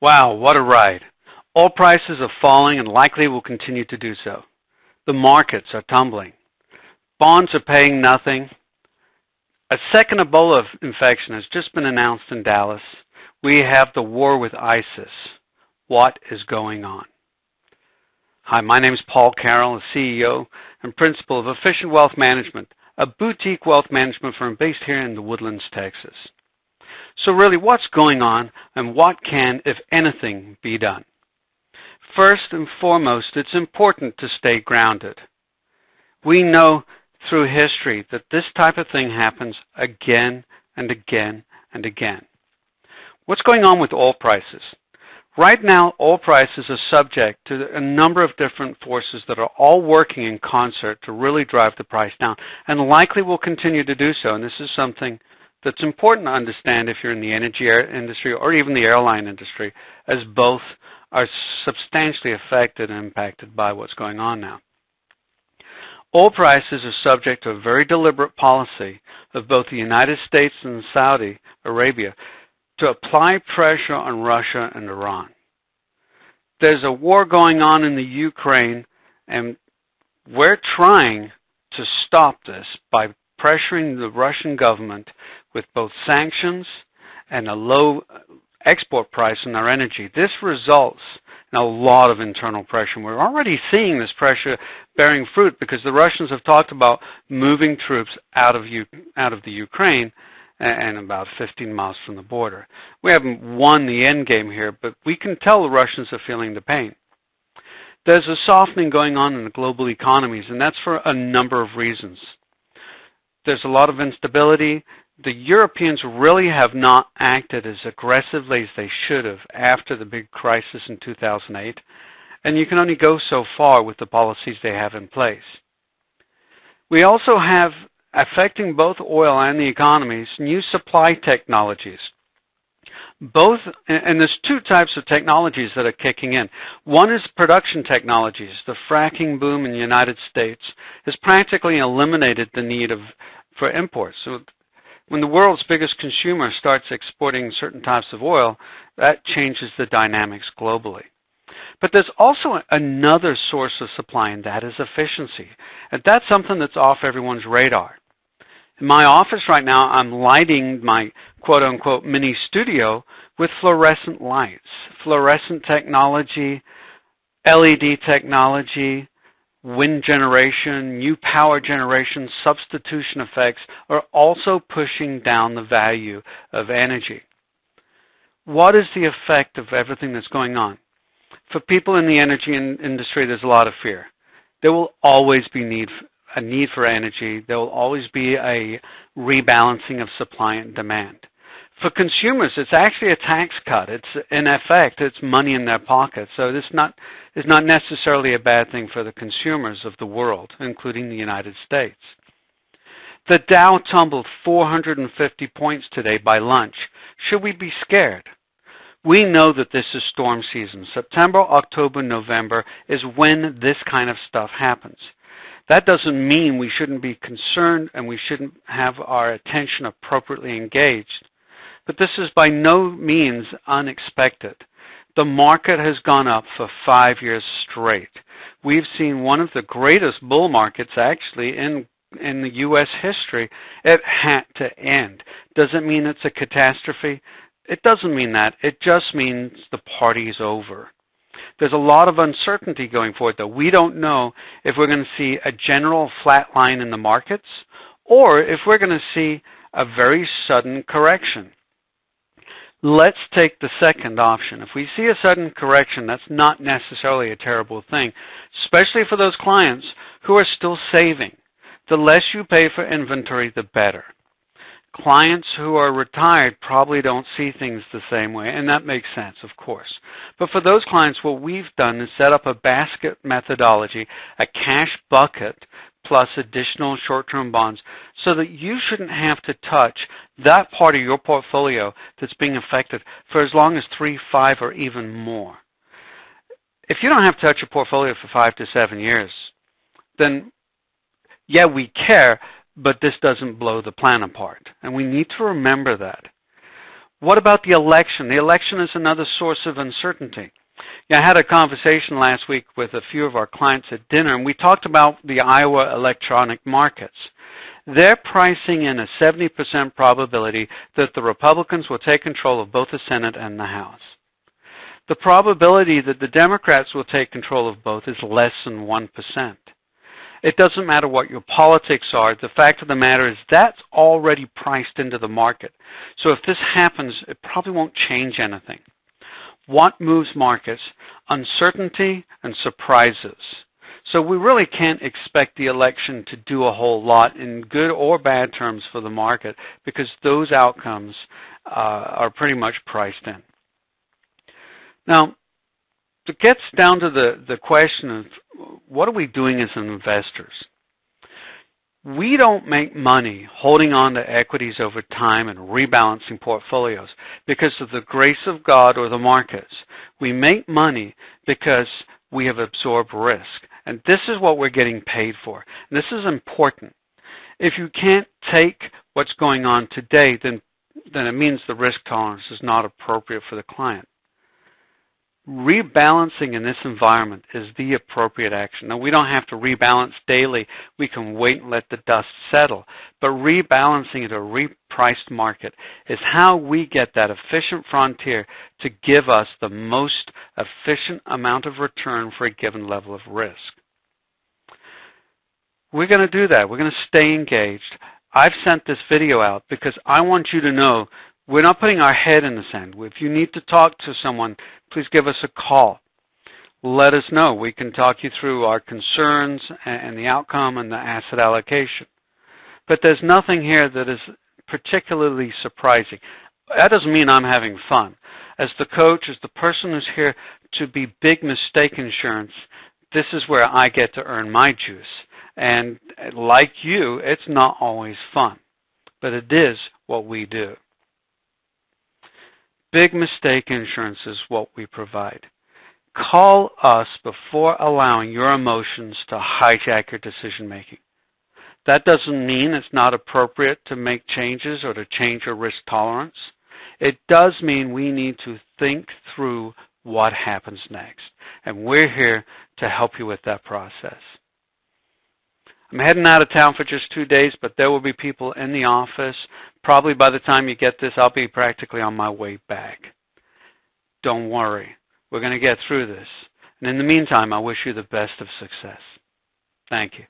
Wow, what a ride. Oil prices are falling and likely will continue to do so. The markets are tumbling. Bonds are paying nothing. A second Ebola infection has just been announced in Dallas. We have the war with ISIS. What is going on? Hi, my name is Paul Carroll, the CEO and principal of Efficient Wealth Management, a boutique wealth management firm based here in the Woodlands, Texas. So really, what's going on and what can, if anything, be done? First and foremost, it's important to stay grounded. We know through history that this type of thing happens again and again and again. What's going on with oil prices? Right now, oil prices are subject to a number of different forces that are all working in concert to really drive the price down, and likely will continue to do so. And this is something that's important to understand if you're in the energy industry or even the airline industry, as both are substantially affected and impacted by what's going on now. Oil prices are subject to a very deliberate policy of both the United States and Saudi Arabia to apply pressure on Russia and Iran. There's a war going on in the Ukraine, and we're trying to stop this by pressuring the Russian government with both sanctions and a low export price on our energy. This results in a lot of internal pressure. We're already seeing this pressure bearing fruit because the Russians have talked about moving troops out of the Ukraine and about 15 miles from the border. We haven't won the end game here, but we can tell the Russians are feeling the pain. There's a softening going on in the global economies, and that's for a number of reasons. There's a lot of instability. The Europeans really have not acted as aggressively as they should have after the big crisis in 2008, and you can only go so far with the policies they have in place. We also have, affecting both oil and the economies, new supply technologies. And there's two types of technologies that are kicking in. One is production technologies. The fracking boom in the United States has practically eliminated the need for imports. So when the world's biggest consumer starts exporting certain types of oil, that changes the dynamics globally. But there's also another source of supply, and that is efficiency. And that's something that's off everyone's radar. In my office right now, I'm lighting my quote-unquote mini studio with fluorescent lights. Fluorescent technology, LED technology, wind generation, new power generation, substitution effects are also pushing down the value of energy. What is the effect of everything that's going on? For people in the energy industry, there's a lot of fear. There will always be a need for energy. There will always be a rebalancing of supply and demand. For consumers, it's actually a tax cut. It's, in effect, it's money in their pocket. So this is not necessarily a bad thing for the consumers of the world, including the United States. The Dow tumbled 450 points today by lunch. Should we be scared? We know that this is storm season. September, October, November is when this kind of stuff happens. That doesn't mean we shouldn't be concerned and we shouldn't have our attention appropriately engaged. But this is by no means unexpected. The market has gone up for 5 years straight. We've seen one of the greatest bull markets actually in the U.S. history. It had to end. Does it mean it's a catastrophe? It doesn't mean that. It just means the party's over. There's a lot of uncertainty going forward, though. We don't know if we're going to see a general flat line in the markets or if we're going to see a very sudden correction. Let's take the second option. If we see a sudden correction, that's not necessarily a terrible thing, especially for those clients who are still saving. The less you pay for inventory, the better. Clients who are retired probably don't see things the same way, and that makes sense, of course. But for those clients, what we've done is set up a basket methodology, a cash bucket, plus additional short-term bonds, so that you shouldn't have to touch that part of your portfolio that's being affected for as long as 3, 5, or even more. If you don't have to touch your portfolio for 5 to 7 years, then yeah, we care, but this doesn't blow the plan apart. And we need to remember that. What about the election? The election is another source of uncertainty. Yeah, I had a conversation last week with a few of our clients at dinner, and we talked about the Iowa electronic markets. They're pricing in a 70% probability that the Republicans will take control of both the Senate and the House. The probability that the Democrats will take control of both is less than 1%. It doesn't matter what your politics are. The fact of the matter is that's already priced into the market. So if this happens, it probably won't change anything. What moves markets? Uncertainty and surprises. So we really can't expect the election to do a whole lot in good or bad terms for the market because those outcomes are pretty much priced in. Now, it gets down to the question of what are we doing as investors? We don't make money holding on to equities over time and rebalancing portfolios because of the grace of God or the markets. We make money because we have absorbed risk. And this is what we're getting paid for. And this is important. If you can't take what's going on today, then it means the risk tolerance is not appropriate for the client. Rebalancing in this environment is the appropriate action. Now, we don't have to rebalance daily. We can wait and let the dust settle. But rebalancing at a repriced market is how we get that efficient frontier to give us the most efficient amount of return for a given level of risk. We're going to do that. We're going to stay engaged. I've sent this video out because I want you to know we're not putting our head in the sand. If you need to talk to someone, please give us a call. Let us know. We can talk you through our concerns and the outcome and the asset allocation. But there's nothing here that is particularly surprising. That doesn't mean I'm having fun. As the coach, as the person who's here to be big mistake insurance, this is where I get to earn my juice. And like you, it's not always fun. But it is what we do. Big mistake insurance is what we provide. Call us before allowing your emotions to hijack your decision making. That doesn't mean it's not appropriate to make changes or to change your risk tolerance. It does mean we need to think through what happens next. And we're here to help you with that process. I'm heading out of town for just 2 days, but there will be people in the office. Probably by the time you get this, I'll be practically on my way back. Don't worry. We're going to get through this. And in the meantime, I wish you the best of success. Thank you.